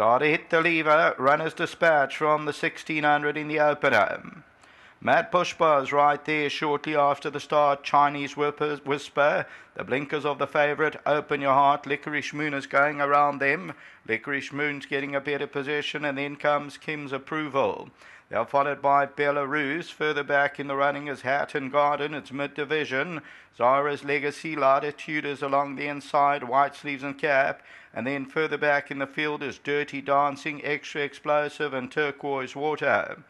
Starter hit the lever, runners dispatch from the 1600 in the opener. Mad PUSHPA is right there shortly after the start. Chinese Whisper, the blinkers of the favourite, Open Your Heart. Licorice Moon is going around them. Licorice Moon's getting a better position, and then comes Kim's Approval. They're followed by Belarus. Further back in the running is Hatton Garden. It's mid-division. Zara's Legacy, Latitude is along the inside, White Sleeves and Cap. And then further back in the field is Dirty Dancing, Extra Explosive and Turquoise Water.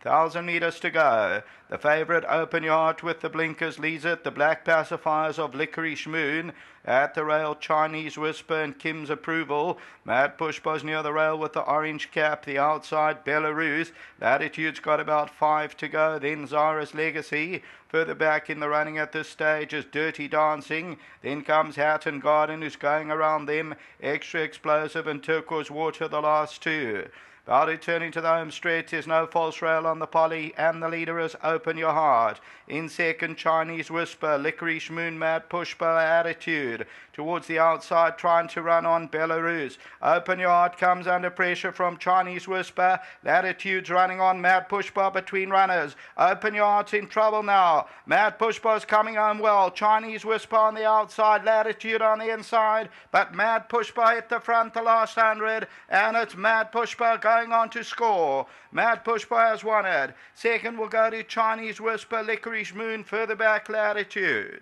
1,000 metres to go. The favourite, Open Your Heart with the blinkers, leads it. The black pacifiers of Licorice Moon. At the rail, Chinese Whisper and Kim's Approval. Mad PUSHPA's near the rail with the orange cap. The outside, Belarus. Latitude's got about 5 to go. Then Zara's Legacy. Further back in the running at this stage is Dirty Dancing. Then comes Hatton Garden, who's going around them. Extra Explosive and Turquoise Water, the last two. About returning to the home stretch, there's no false rail on the poly, and the leader is Open Your Heart. In second, Chinese Whisper, Licorice Moon, Mad PUSHPA, Attitude. Towards the outside, trying to run on Belarus. Open Your Heart comes under pressure from Chinese Whisper. Latitude's running on Mad PUSHPA between runners. Open Your Heart's in trouble now. Mad PUSHPA's coming home well. Chinese Whisper on the outside, Latitude on the inside. But Mad PUSHPA hit the front the last 100, and it's Mad PUSHPA going on to score. Mad PUSHPA has won it. Second will go to Chinese Whisper, Licorice Moon, further back Latitude.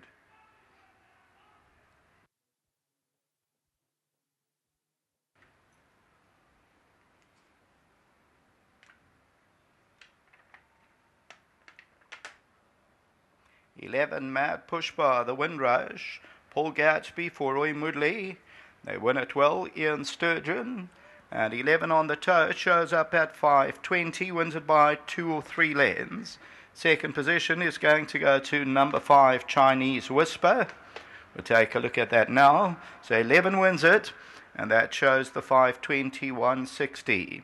"11 Mad PUSHPA, the Windrush. Paul Gatsby for Roy Moodley. They win at 12, Ian Sturgeon. And 11 on the toe, shows up at 5.20, wins it by 2 or 3 lengths. Second position is going to go to number 5, Chinese Whisper. We'll take a look at that now. So 11 wins it, and that shows the 5.20, 160.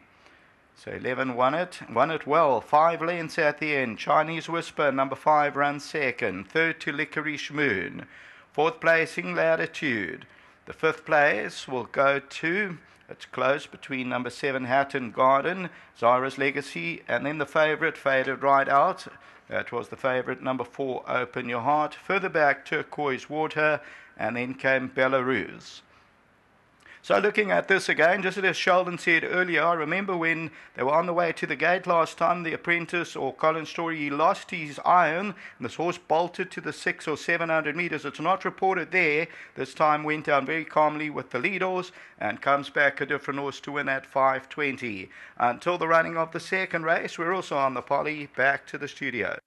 So 11 won it well. 5 lengths at the end. Chinese Whisper, number 5, runs second. Third to Licorice Moon. Fourth placing, Latitude. The fifth place will go to, it's close between number 7, Hatton Garden, Zara's Legacy, and then the favourite faded right out. That was the favourite, number 4, Open Your Heart. Further back, Turquoise Water, and then came Belarus. So looking at this again, just as Sheldon said earlier, I remember when they were on the way to the gate last time, the apprentice, or Colin Story, he lost his iron, and this horse bolted to the 600 or 700 metres. It's not reported there. This time went down very calmly with the lead horse, and comes back a different horse to win at 5.20. Until the running of the second race, we're also on the poly, back to the studio.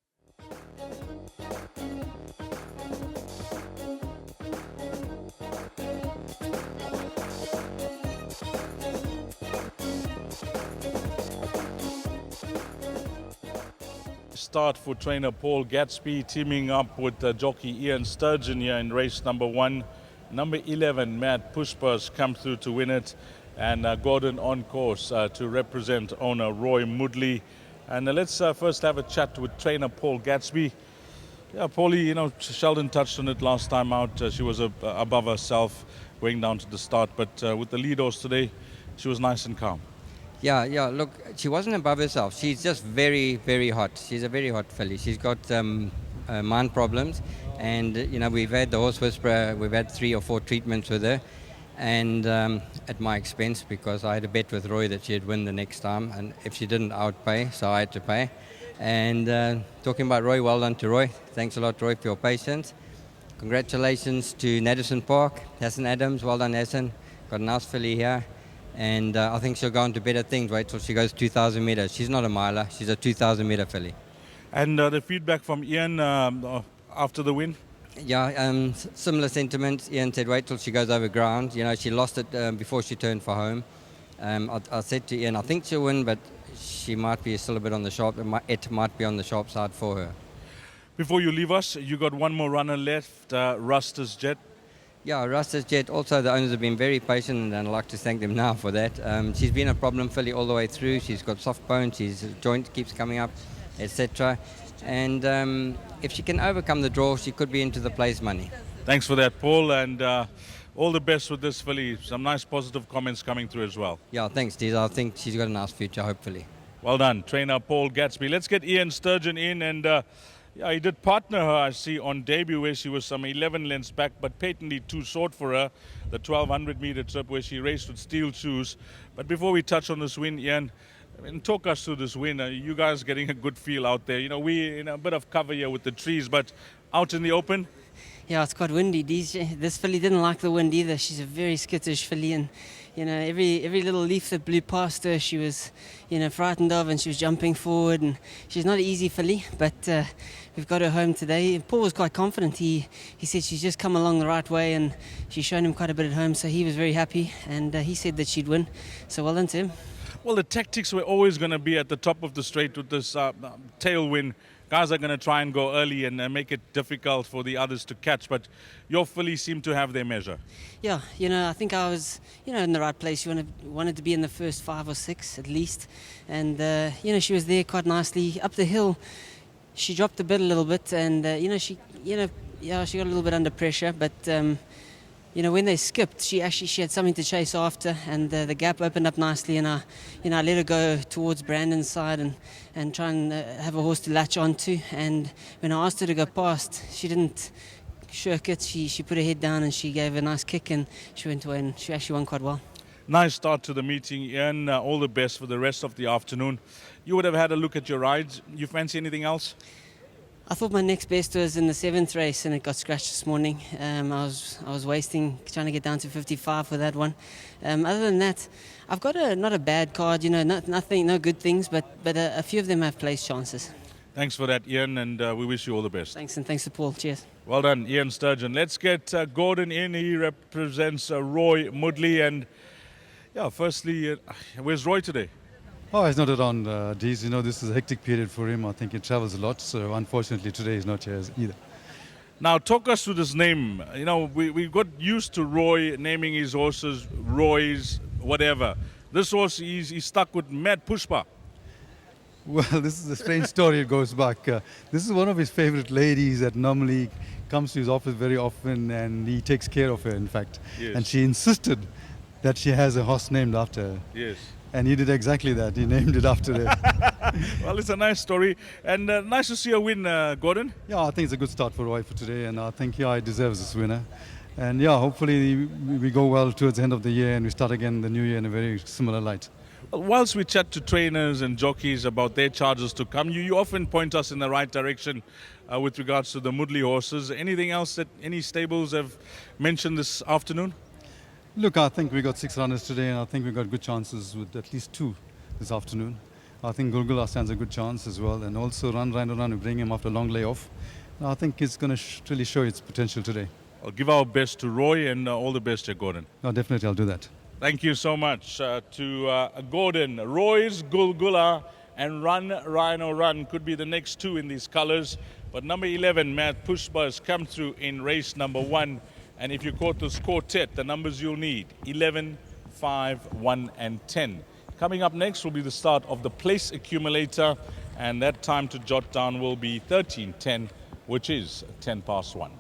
Start for trainer Paul Gatsby, teaming up with jockey Ian Sturgeon here in race number 1. Number 11, Mad PUSHPA, has come through to win it, and Gordon on course to represent owner Roy Moodley. And let's first have a chat with trainer Paul Gatsby. Yeah, Paulie, you know, Sheldon touched on it last time out. She was above herself going down to the start, but with the lead horse today, she was nice and calm. Yeah, look, she wasn't above herself. She's just very, very hot. She's a very hot filly. She's got mind problems, and, you know, we've had the Horse Whisperer, we've had 3 or 4 treatments with her, and at my expense, because I had a bet with Roy that she'd win the next time, and if she didn't, I would pay, so I had to pay. And talking about Roy, well done to Roy. Thanks a lot, Roy, for your patience. Congratulations to Nadison Park, Hassan Adams. Well done, Hassan. Got a nice filly here. And I think she'll go on to better things. Wait till she goes 2,000 metres. She's not a miler. She's a 2,000-metre filly. And the feedback from Ian after the win? Yeah, similar sentiments. Ian said wait till she goes over ground. You know, she lost it before she turned for home. I said to Ian, I think she'll win, but she might be still a bit on the sharp. It might be on the sharp side for her. Before you leave us, you got one more runner left, Ruster's Jet. Yeah, Ruster's Jet. Also, the owners have been very patient, and I'd like to thank them now for that. She's been a problem filly all the way through. She's got soft bones, his joint keeps coming up, etc. And if she can overcome the draw, she could be into the place money. Thanks for that, Paul. And All the best with this filly. Some nice positive comments coming through as well. Yeah, thanks, Deez. I think she's got a nice future, hopefully. Well done, trainer Paul Gatsby. Let's get Ian Sturgeon in, and yeah, he did partner her, I see, on debut where she was some 11 lengths back, but patently too short for her. The 1200 meter trip where she raced with steel shoes. But before we touch on this win, Ian, talk us through this win. You guys getting a good feel out there. We in a bit of cover here with the trees, but out in the open. Yeah, it's quite windy. This filly didn't like the wind either. She's a very skittish filly, and every little leaf that blew past her, she was frightened of, and she was jumping forward. And she's not an easy filly, but we've got her home today. Paul was quite confident. He said she's just come along the right way, and she's shown him quite a bit at home, so he was very happy, and he said that she'd win. So well done to him. Well, the tactics were always going to be at the top of the straight with this tailwind. Guys are going to try and go early and make it difficult for the others to catch, but your filly seemed to have their measure. Yeah, I think I was, in the right place. You wanted to be in the first 5 or 6 at least, and she was there quite nicely up the hill. She dropped a little bit, and she got a little bit under pressure, but. When they skipped, she had something to chase after, and the gap opened up nicely, and I let her go towards Brandon's side and try and have a horse to latch onto. And when I asked her to go past, she didn't shirk it. She put her head down and she gave a nice kick, and she went away, and she actually won quite well. Nice start to the meeting, Ian. All the best for the rest of the afternoon. You would have had a look at your rides. You fancy anything else? I thought my next best was in the 7th race, and it got scratched this morning. I was wasting trying to get down to 55 for that one. Other than that, I've got not a bad card. Nothing, no good things, but a few of them have place chances. Thanks for that, Ian, and we wish you all the best. Thanks, and thanks to Paul. Cheers. Well done, Ian Sturgeon. Let's get Gordon in. He represents Roy Mudley, and yeah, firstly, where's Roy today? Oh, he's not around, Deez. This is a hectic period for him. I think he travels a lot, so unfortunately today he's not here either. Now, talk us through this name. We got used to Roy naming his horses Roy's, whatever. This horse, he's stuck with Mad PUSHPA. Well, this is a strange story. It goes back. This is one of his favorite ladies that normally comes to his office very often, and he takes care of her, in fact. Yes. And she insisted that she has a horse named after her. Yes. And he did exactly that. He named it after her. Well, it's a nice story, and nice to see a win, Gordon. Yeah, I think it's a good start for Roy for today, and I think he deserves this winner. And yeah, hopefully we go well towards the end of the year, and we start again the new year in a very similar light. Well, whilst we chat to trainers and jockeys about their charges to come, you often point us in the right direction with regards to the Mudley horses. Anything else that any stables have mentioned this afternoon? Look, I think we got 6 runners today, and I think we got good chances with at least 2 this afternoon. I think GoldCircleRacing stands a good chance as well, and also Run, we bring him after a long layoff. I think it's going to really show its potential today. I'll give our best to Roy, and all the best to Gordon. No, definitely I'll do that. Thank you so much to Gordon. Roy's Gulgula and Run Rhino Run could be the next 2 in these colors, but number 11, Mad PUSHPA, has come through in race number 1. And if you caught this quartet, the numbers you'll need, 11, 5, 1, and 10. Coming up next will be the start of the place accumulator, and that time to jot down will be 13:10, which is 10 past 1.